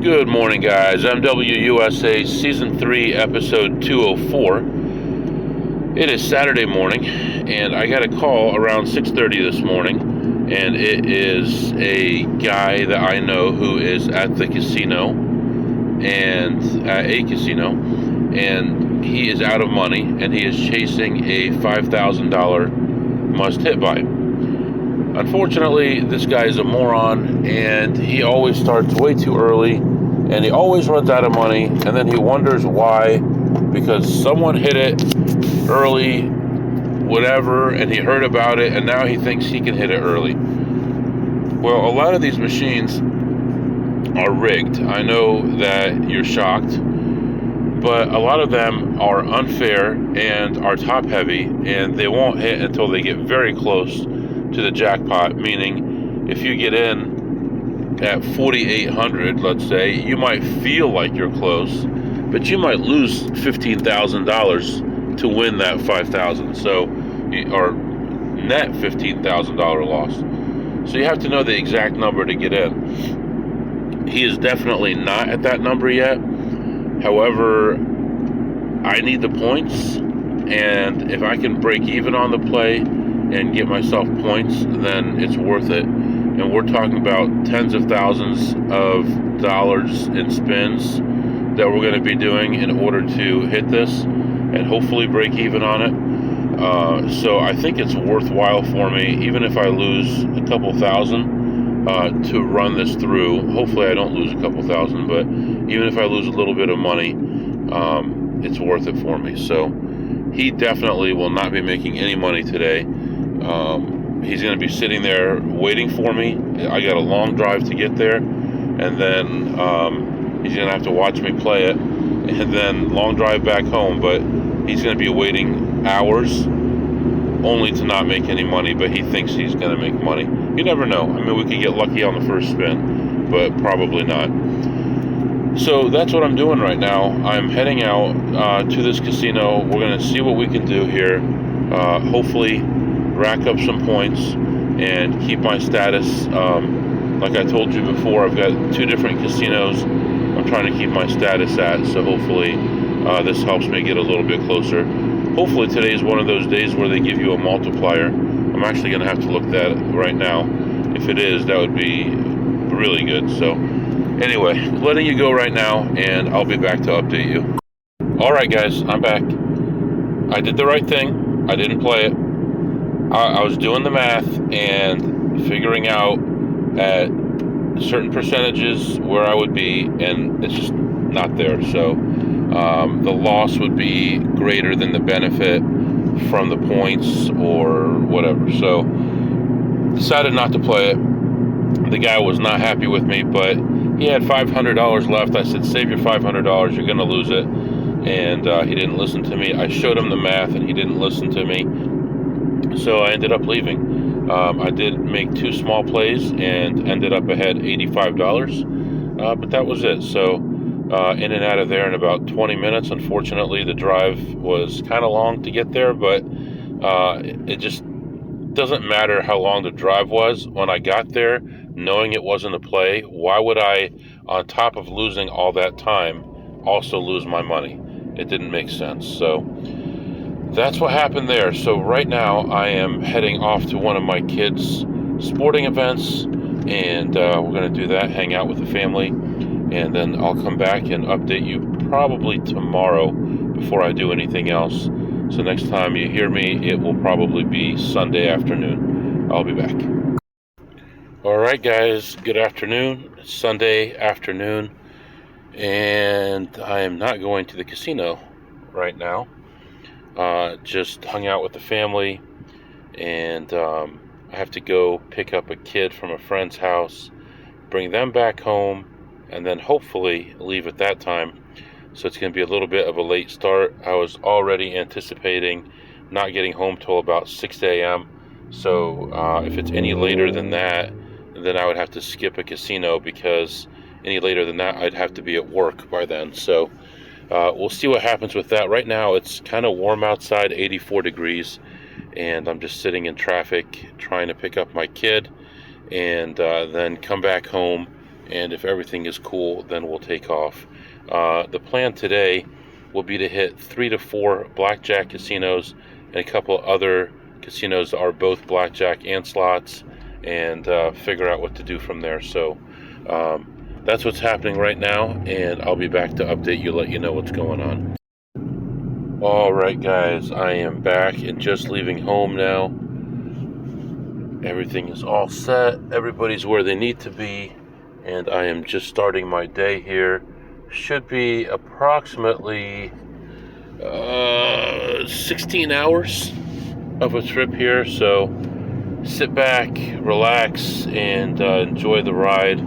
Good morning, guys. MWUSA Season 3, Episode 204. It is Saturday morning, and I got a call around 6:30 this morning, and it is a guy that I know who is at the casino, and at a casino, and he is out of money, and he is chasing a $5,000 must-hit buy. Unfortunately, this guy is a moron, and he always starts way too early, and he always runs out of money, and then he wonders why, because someone hit it early, whatever, and he heard about it, and now he thinks he can hit it early. Well, a lot of these machines are rigged. I know that you're shocked, but a lot of them are unfair and are top-heavy, and they won't hit until they get very close to the jackpot, meaning if you get in at 4,800, let's say, you might feel like you're close, but you might lose $15,000 to win that $5,000, so, or net $15,000 loss. So you have to know the exact number to get in. He is definitely not at that number yet. However, I need the points, and if I can break even on the play and get myself points, then it's worth it. And we're talking about tens of thousands of dollars in spins that we're going to be doing in order to hit this and hopefully break even on it. So I think it's worthwhile for me, even if I lose a couple thousand, to run this through. Hopefully I don't lose a couple thousand, but even if I lose a little bit of money, it's worth it for me. So he definitely will not be making any money today. He's going to be sitting there waiting for me. I got a long drive to get there, and then he's going to have to watch me play it, and then long drive back home. But he's going to be waiting hours only to not make any money, but he thinks he's going to make money. You never know. I mean, we could get lucky on the first spin, but probably not. So that's what I'm doing right now. I'm heading out to this casino. We're going to see what we can do here. Hopefully rack up some points and keep my status. Like I told you before, I've got 2 different casinos I'm trying to keep my status at, so hopefully this helps me get a little bit closer. Hopefully today is one of those days where they give you a multiplier. I'm actually going to have to look at it right now. If it is, that would be really good. So anyway, letting you go right now, and I'll be back to update you. Alright guys, I'm back. I did the right thing. I didn't play it. I was doing the math and figuring out at certain percentages where I would be, and it's just not there. So the loss would be greater than the benefit from the points or whatever. So decided not to play it. The guy was not happy with me, but he had $500 left. I said, save your $500, you're going to lose it. And he didn't listen to me. I showed him the math, and he didn't listen to me. So I ended up leaving. I did make 2 small plays and ended up ahead $85, but that was it. So in and out of there in about 20 minutes. Unfortunately, the drive was kind of long to get there, but it just doesn't matter how long the drive was. When I got there, knowing it wasn't a play, why would I, on top of losing all that time, also lose my money? It didn't make sense. So that's what happened there. So right now I am heading off to one of my kids' sporting events, and we're going to do that, hang out with the family, and then I'll come back and update you probably tomorrow before I do anything else. So next time you hear me, it will probably be Sunday afternoon. I'll be back. Alright guys, good afternoon. It's Sunday afternoon, and I am not going to the casino right now. Just hung out with the family, and I have to go pick up a kid from a friend's house, bring them back home, and then hopefully leave at that time. So it's going to be a little bit of a late start. I was already anticipating not getting home till about 6 a.m. So if it's any later than that, then I would have to skip a casino, because any later than that I'd have to be at work by then. So we'll see what happens with that. Right now it's kind of warm outside, 84 degrees, and I'm just sitting in traffic trying to pick up my kid and then come back home and if everything is cool, then we'll take off. The plan today will be to hit 3 to 4 blackjack casinos and a couple other casinos that are both blackjack and slots, and figure out what to do from there. So that's what's happening right now, and I'll be back to update you, let you know what's going on. Alright guys, I am back and just leaving home now. Everything is all set, everybody's where they need to be, and I am just starting my day here. Should be approximately 16 hours of a trip here, so sit back, relax, and enjoy the ride.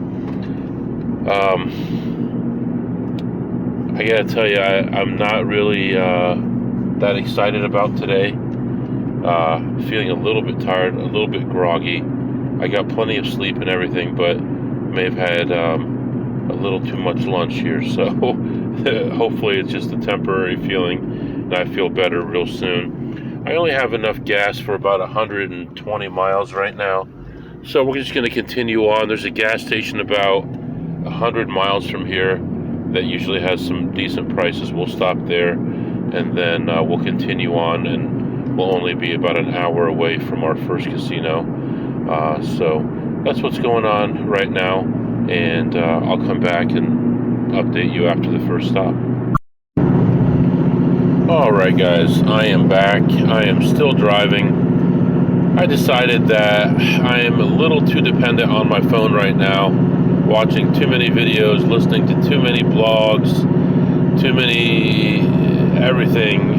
I gotta tell you, I'm not really that excited about today. Feeling a little bit tired, a little bit groggy. I got plenty of sleep and everything, but may have had a little too much lunch here, so hopefully it's just a temporary feeling and I feel better real soon. I only have enough gas for about 120 miles right now, so we're just going to continue on. There's a gas station about 100 miles from here that usually has some decent prices. We'll stop there, and then we'll continue on, and we'll only be about an hour away from our first casino. So that's what's going on right now, and I'll come back and update you after the first stop. Alright guys, I am back. I am still driving. I decided that I am a little too dependent on my phone right now, watching too many videos, listening to too many blogs, too many everything.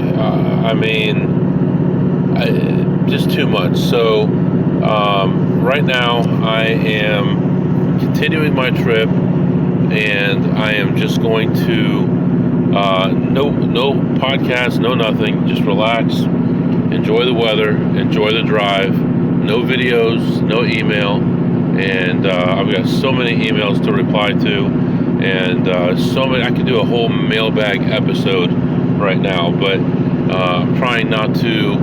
Just too much. So right now I am continuing my trip, and I am just going to no podcast, no nothing, just relax, enjoy the weather, enjoy the drive, no videos, no email, and I've got so many emails to reply to, and so many. I could do a whole mailbag episode right now, but I'm trying not to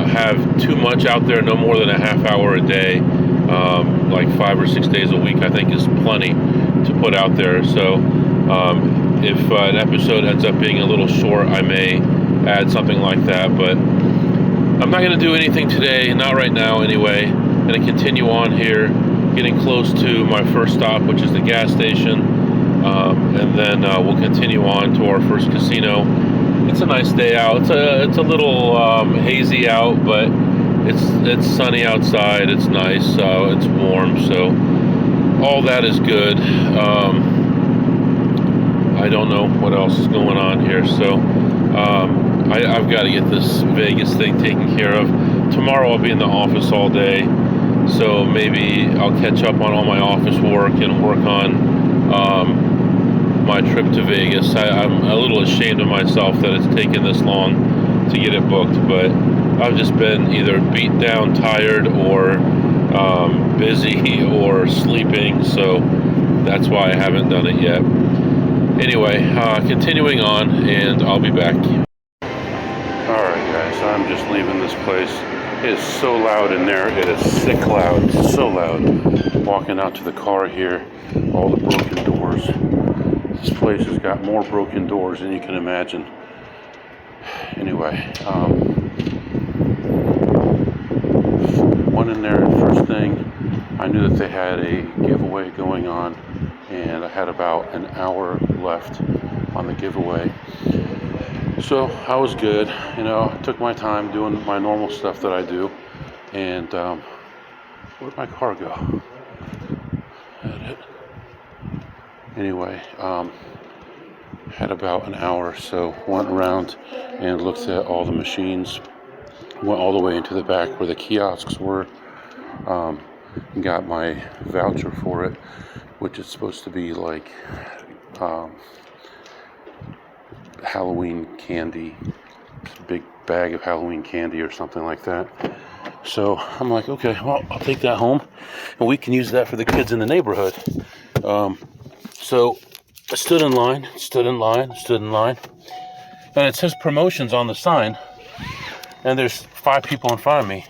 have too much out there, no more than a half hour a day, like 5 or 6 days a week, I think is plenty to put out there. So if an episode ends up being a little short, I may add something like that, but I'm not going to do anything today, not right now anyway. I'm going to continue on here, getting close to my first stop, which is the gas station, and then we'll continue on to our first casino. It's a nice day out. It's a little hazy out, but it's sunny outside. It's nice. It's warm, so all that is good. I don't know what else is going on here, so I've got to get this Vegas thing taken care of. Tomorrow I'll be in the office all day, so maybe I'll catch up on all my office work and work on my trip to Vegas. I'm a little ashamed of myself that it's taken this long to get it booked, but I've just been either beat down, tired, or busy, or sleeping, so that's why I haven't done it yet. Anyway, continuing on, and I'll be back. Alright guys, I'm just leaving this place. It is so loud in there. It is sick loud. It's so loud. Walking out to the car here, all the broken doors. This place has got more broken doors than you can imagine. Anyway, went in there, first thing, I knew that they had a giveaway going on, and I had about an hour left on the giveaway. So I was good, I took my time doing my normal stuff that I do, and where'd my car go? Anyway, had about an hour, so went around and looked at all the machines, went all the way into the back where the kiosks were, got my voucher for it, which is supposed to be like Halloween candy, big bag of Halloween candy or something like that. So I'm like, okay, well, I'll take that home and we can use that for the kids in the neighborhood. So I stood in line, and it says promotions on the sign, and there's 5 people in front of me.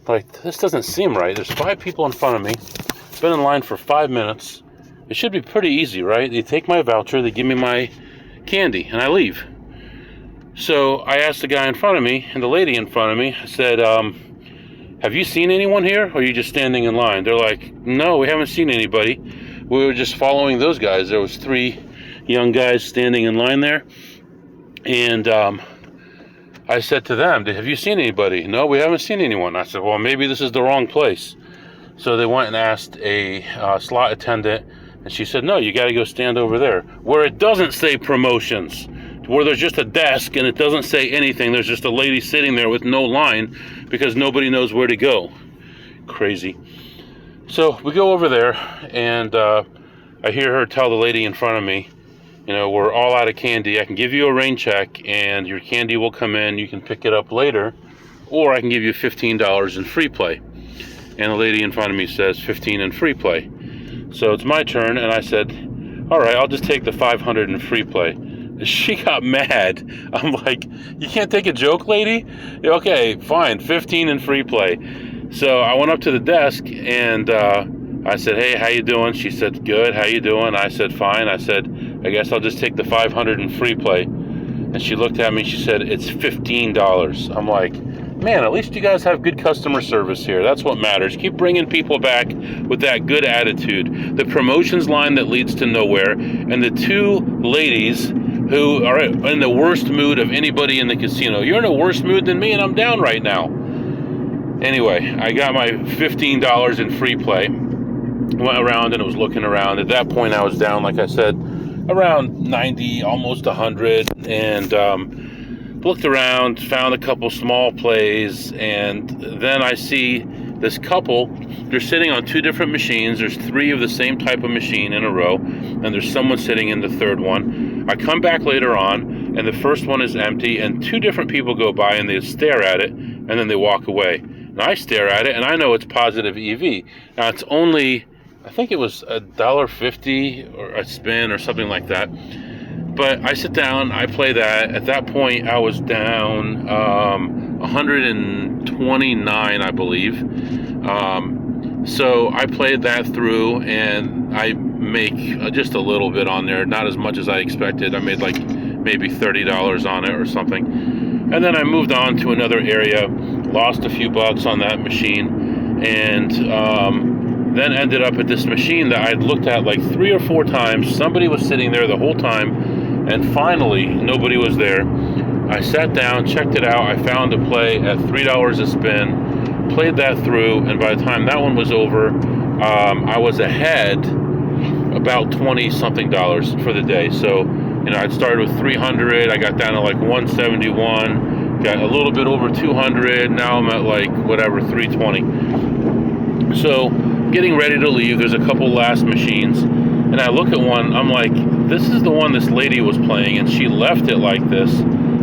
Like, this doesn't seem right. There's 5 people in front of me. Been in line for 5 minutes, It should be pretty easy, right? They take my voucher, they give me my candy, and I leave. So I asked the guy in front of me and the lady in front of me, I said, have you seen anyone here, or are you just standing in line? They're like, no, we haven't seen anybody. We were just following those guys. There was 3 young guys standing in line there. And I said to them, have you seen anybody? No, we haven't seen anyone. I said, well, maybe this is the wrong place. So they went and asked a slot attendant, and she said, no, you got to go stand over there, where it doesn't say promotions, where there's just a desk and it doesn't say anything. There's just a lady sitting there with no line because nobody knows where to go. Crazy. So we go over there, and I hear her tell the lady in front of me, we're all out of candy. I can give you a rain check, and your candy will come in. You can pick it up later, or I can give you $15 in free play. And the lady in front of me says $15 in free play. So it's my turn, and I said, all right, I'll just take the $500 in free play. She got mad. I'm like, you can't take a joke, lady? Okay, fine, 15 in free play. So I went up to the desk, and I said, hey, how you doing? She said, good, how you doing? I said, fine. I said, I guess I'll just take the $500 in free play. And she looked at me, she said, it's $15. I'm like, man, at least you guys have good customer service here. That's what matters. Keep bringing people back with that good attitude. The promotions line that leads to nowhere, and the 2 ladies who are in the worst mood of anybody in the casino. You're in a worse mood than me, and I'm down right now. Anyway, I got my $15 in free play. Went around and was looking around. At that point, I was down, like I said, around 90, almost 100, and looked around, found a couple small plays, and then I see this couple. They're sitting on 2 different machines. There's 3 of the same type of machine in a row, and there's someone sitting in the 3rd one. I come back later on, and the first one is empty, and 2 different people go by, and they stare at it, and then they walk away. And I stare at it, and I know it's positive EV. Now, it's only, I think it was $1.50 or a spin or something like that. But I sit down, I play that. At that point, I was down 129, I believe. So I played that through, and I make just a little bit on there, not as much as I expected. I made like maybe $30 on it or something. And then I moved on to another area, lost a few bucks on that machine, and then ended up at this machine that I'd looked at like 3 or 4 times. Somebody was sitting there the whole time, and finally nobody was there. I sat down, checked it out. I found a play at $3 a spin, played that through, and by the time that one was over, I was ahead about $20-something for the day. So, I'd started with 300, I got down to like 171, got a little bit over 200, now I'm at like whatever, 320. So, getting ready to leave, there's a couple last machines, and I look at one, I'm like, this is the one this lady was playing, and she left it like this.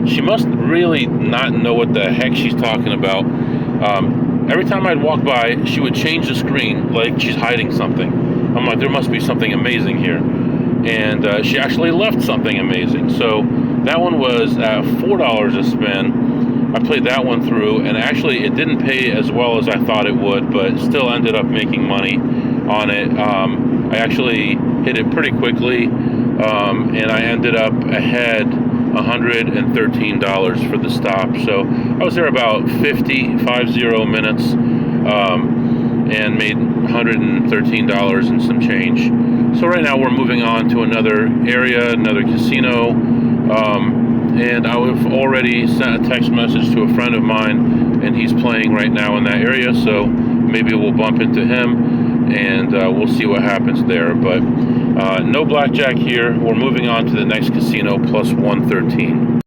She must really not know what the heck she's talking about. Every time I'd walk by, she would change the screen like she's hiding something. I'm like, there must be something amazing here. And she actually left something amazing. So that one was at $4 a spin. I played that one through, and actually it didn't pay as well as I thought it would, but still ended up making money on it. I actually hit it pretty quickly, and I ended up ahead $113 for the stop. So I was there about 50 minutes, and made $113 and some change. So right now we're moving on to another area, another casino, and I've already sent a text message to a friend of mine, and he's playing right now in that area, so maybe we'll bump into him, and we'll see what happens there. But no blackjack here. We're moving on to the next casino, plus 113.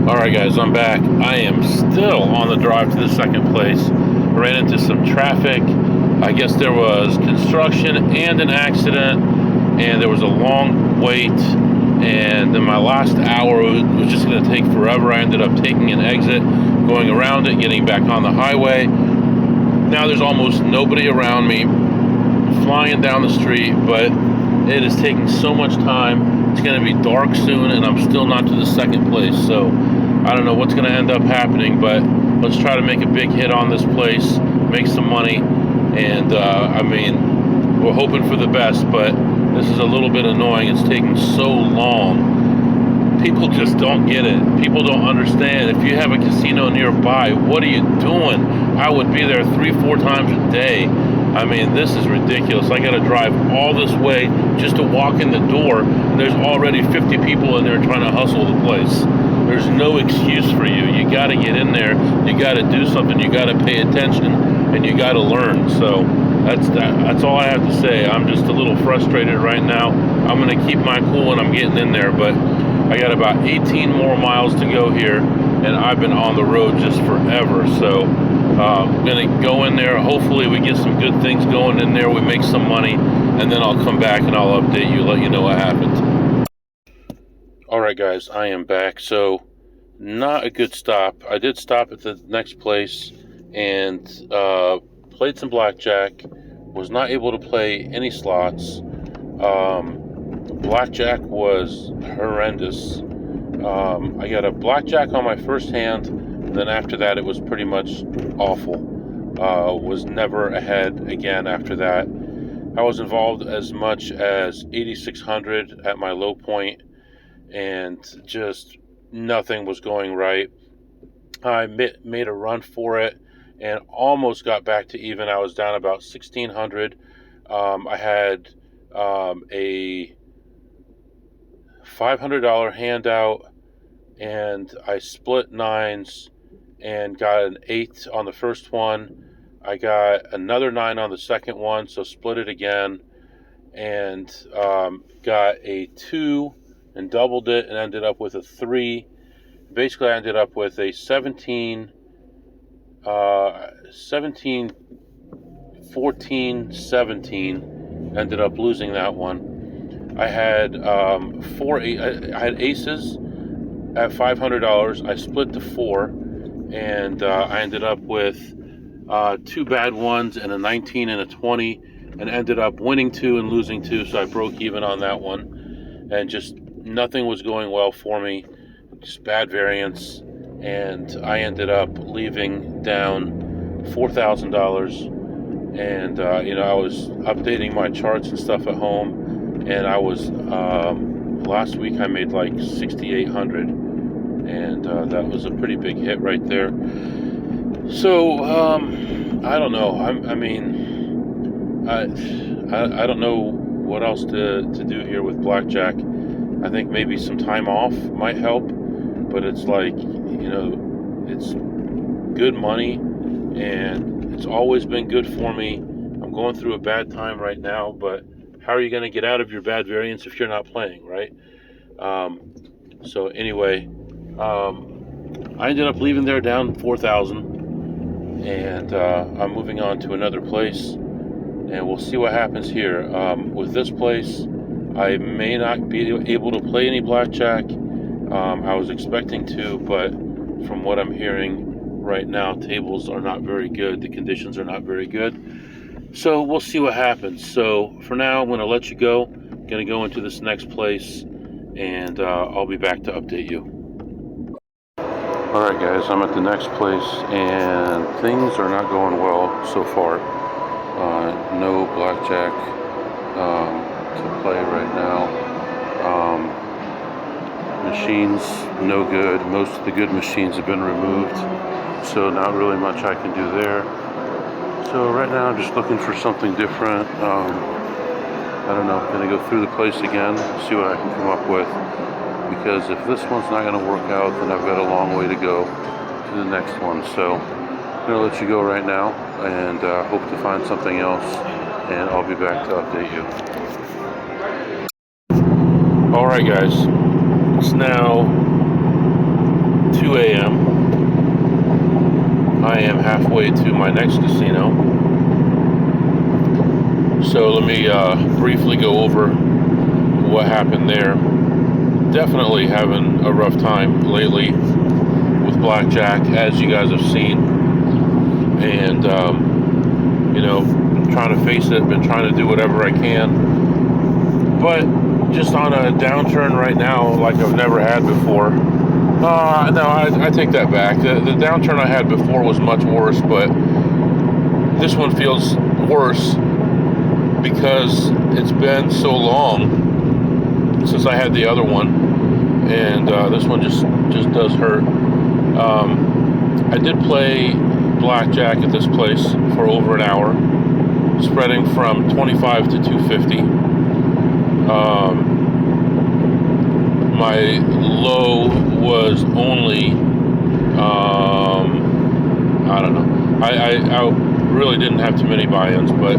Alright guys, I'm back. I am still on the drive to the second place. I ran into some traffic. I guess there was construction and an accident, and there was a long wait, and then my last hour was just going to take forever. I ended up taking an exit, going around it, getting back on the highway. Now there's almost nobody around me, flying down the street, but it is taking so much time. It's going to be dark soon, and I'm still not to the second place, so I don't know what's going to end up happening, but let's try to make a big hit on this place, make some money, and I mean, we're hoping for the best, but This is a little bit annoying. It's taking so long. People just don't get it. People don't understand. If you have a casino nearby, what are you doing? I would be there 3-4 times a day. I mean, this is ridiculous. I got to drive all this way just to walk in the door. And there's already 50 people in there trying to hustle the place. There's no excuse for you. You got to get in there. You got to do something. You got to pay attention, and you got to learn. So that's all I have to say. I'm just a little frustrated right now. I'm going to keep my cool when I'm getting in there, but I got about 18 more miles to go here, and I've been on the road just forever. So I'm going to go in there. Hopefully we get some good things going in there. We make some money, and then I'll come back and I'll update you, let you know what happened. All right, guys, I am back. So not a good stop. I did stop at the next place and played some blackjack. Was not able to play any slots. Blackjack was horrendous. I got a blackjack on my first hand, and then after that it was pretty much awful. Was never ahead again after that. I was involved as much as 8,600 at my low point, and just nothing was going right. I made a run for it and almost got back to even. I was down about 1,600. I had a $500 handout, and I split nines and got an 8 on the first one. I got another 9 on the second one, so split it again, and got a 2 and doubled it and ended up with a 3. Basically, I ended up with a 17, 14, 17. Ended up losing that one. I had I had aces at $500. I split to 4, and I ended up with 2 bad ones and a 19 and a 20, and ended up winning 2 and losing 2. So I broke even on that one, and just nothing was going well for me. Just bad variance, and I ended up leaving down $4,000. And I was updating my charts and stuff at home. And I was, last week I made like 6,800, and that was a pretty big hit right there. So, I don't know. I don't know what else to do here with blackjack. I think maybe some time off might help, but it's like, it's good money, and it's always been good for me. I'm going through a bad time right now, but how are you going to get out of your bad variance if you're not playing, right? So anyway, I ended up leaving there down 4,000, and I'm moving on to another place, and we'll see what happens here. With this place, I may not be able to play any blackjack. I was expecting to, but from what I'm hearing right now, tables are not very good. The conditions are not very good. So we'll see what happens. So for now, I'm going to let you go. I'm going to go into this next place, and I'll be back to update you. All right, guys, I'm at the next place, and things are not going well so far. No blackjack to play right now. Machines, no good. Most of the good machines have been removed, so not really much I can do there. So right now I'm just looking for something different. I don't know, I'm going to go through the place again, see what I can come up with, because if this one's not going to work out, then I've got a long way to go to the next one. So I'm going to let you go right now, and hope to find something else, and I'll be back to update you. Alright, guys, it's now 2 a.m. I am halfway to my next casino. So let me briefly go over what happened there. Definitely having a rough time lately with blackjack, as you guys have seen. And, trying to face it, been trying to do whatever I can. But just on a downturn right now like I've never had before. No, I take that back. The downturn I had before was much worse, but this one feels worse because it's been so long since I had the other one, and this one just does hurt. I did play blackjack at this place for over an hour, spreading from 25 to 250. My low was only, I don't know. I really didn't have too many buy-ins, but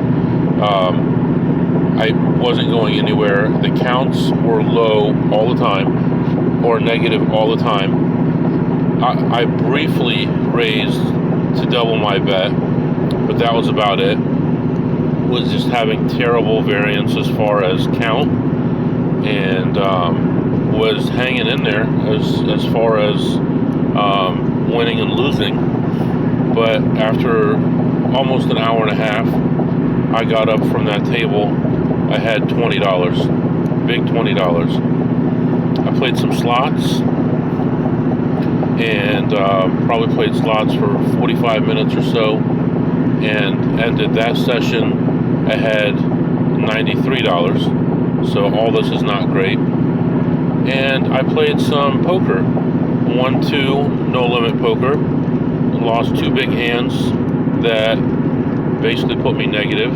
I wasn't going anywhere. The counts were low all the time, or negative all the time. I briefly raised to double my bet, but that was about it. Was just having terrible variance as far as count, and was hanging in there as far as winning and losing. But after almost an hour and a half, I got up from that table. I had $20, big $20. I played some slots, and probably played slots for 45 minutes or so, and ended that session ahead $93. So all this is not great. And I played some poker, 1-2 no limit poker, lost two big hands that basically put me negative.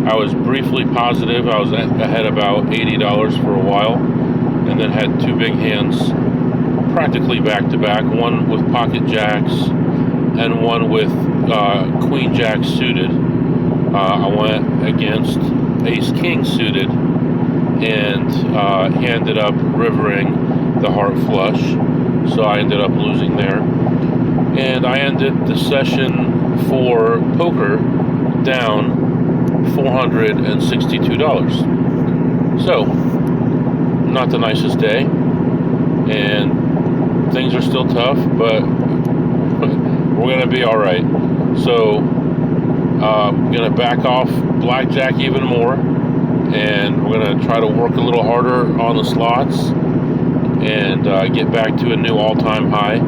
I was briefly positive. I was ahead about $80 for a while, and then had two big hands practically back to back, one with pocket jacks and one with queen jack suited. I went against ace king suited, and he ended up rivering the heart flush, so I ended up losing there. And I ended the session for poker down $462. So, not the nicest day, and things are still tough, but we're going to be all right. So, I'm going to back off blackjack even more, and we're going to try to work a little harder on the slots and get back to a new all-time high.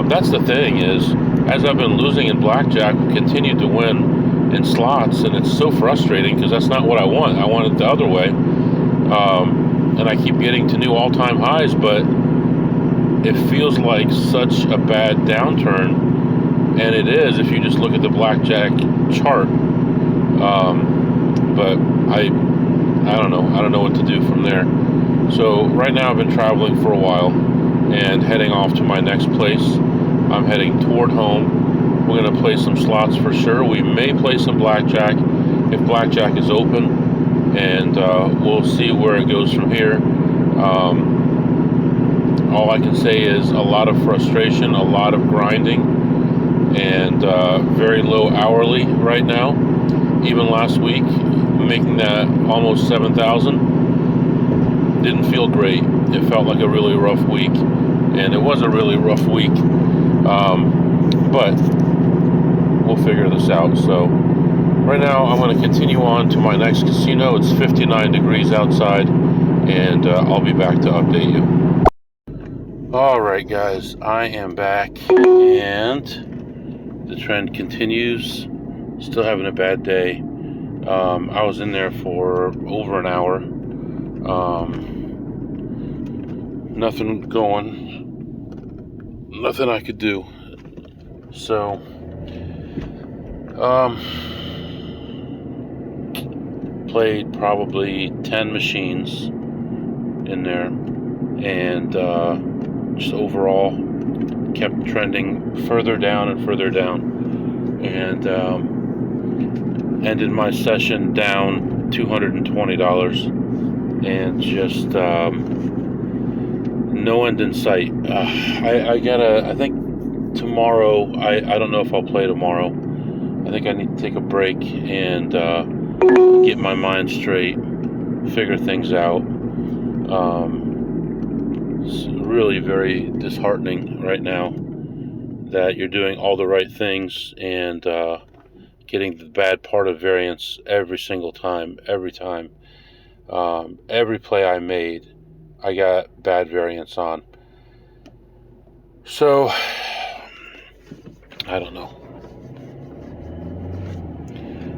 That's the thing is, as I've been losing in blackjack, I've continued to win in slots, and it's so frustrating because that's not what I want. I want it the other way. And I keep getting to new all-time highs, but it feels like such a bad downturn, and it is if you just look at the blackjack chart. But I don't know. I don't know what to do from there. So right now I've been traveling for a while and heading off to my next place. I'm heading toward home. We're going to play some slots for sure. We may play some blackjack if blackjack is open, and we'll see where it goes from here. All I can say is a lot of frustration, a lot of grinding, and very low hourly right now. Even last week, making that almost 7,000 didn't feel great. It felt like a really rough week, and it was a really rough week. But we'll figure this out. So right now I'm going to continue on to my next casino. It's 59 degrees outside, and I'll be back to update you. All right, guys, I am back, and the trend continues. Still having a bad day. I was in there for over an hour. Nothing going. Nothing I could do. So, played probably 10 machines in there, and just overall kept trending further down and further down, and ended my session down $220, and just no end in sight. I think tomorrow, I don't know if I'll play tomorrow. I think I need to take a break and get my mind straight, figure things out. It's really very disheartening right now that you're doing all the right things and getting the bad part of variance every single time, every time. Every play I made, I got bad variance on. So, I don't know.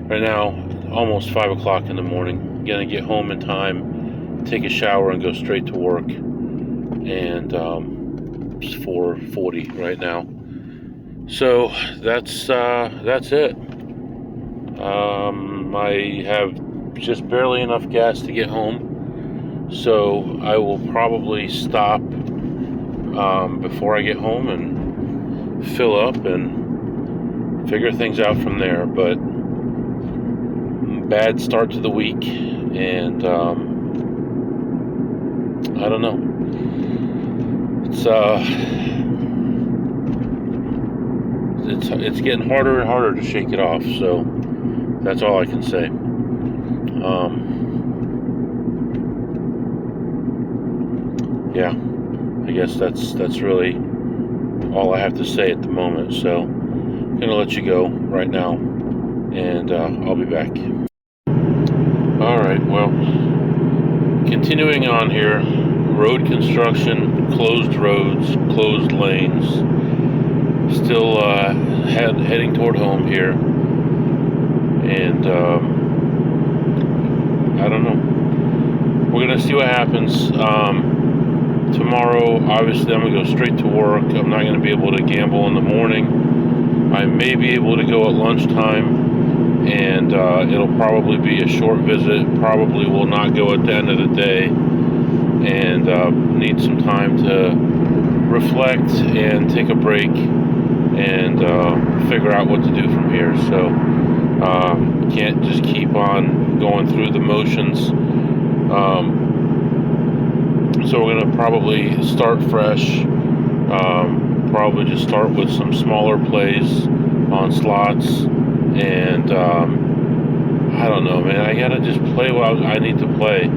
Right now, almost 5 o'clock in the morning. Gonna get home in time, take a shower, and go straight to work. And it's 4:40 right now. So that's it. I have just barely enough gas to get home, so I will probably stop before I get home and fill up and figure things out from there. But bad start to the week, and I don't know. It's getting harder and harder to shake it off. So that's all I can say. Yeah, I guess that's really all I have to say at the moment. So I'm gonna let you go right now, and I'll be back. All right. Well, continuing on here. Road construction, closed roads, closed lanes. Still heading toward home here, and I don't know. We're gonna see what happens. Tomorrow, obviously, I'm gonna go straight to work. I'm not gonna be able to gamble in the morning. I may be able to go at lunchtime, and it'll probably be a short visit. Probably will not go at the end of the day, and need some time to reflect and take a break and figure out what to do from here. So can't just keep on going through the motions. So we're going to probably start fresh. Probably just start with some smaller plays on slots, and I don't know, man. I gotta just play what I need to play.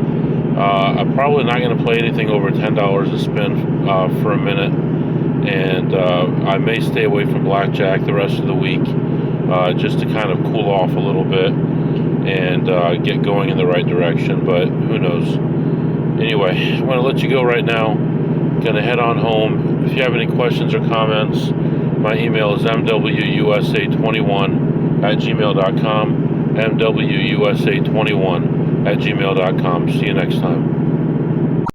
I'm probably not going to play anything over $10 a spin for a minute, and I may stay away from blackjack the rest of the week, just to kind of cool off a little bit and get going in the right direction, but who knows. Anyway, I'm going to let you go right now. Going to head on home. If you have any questions or comments, my email is mwusa21@gmail.com, mwusa21@gmail.com. See you next time.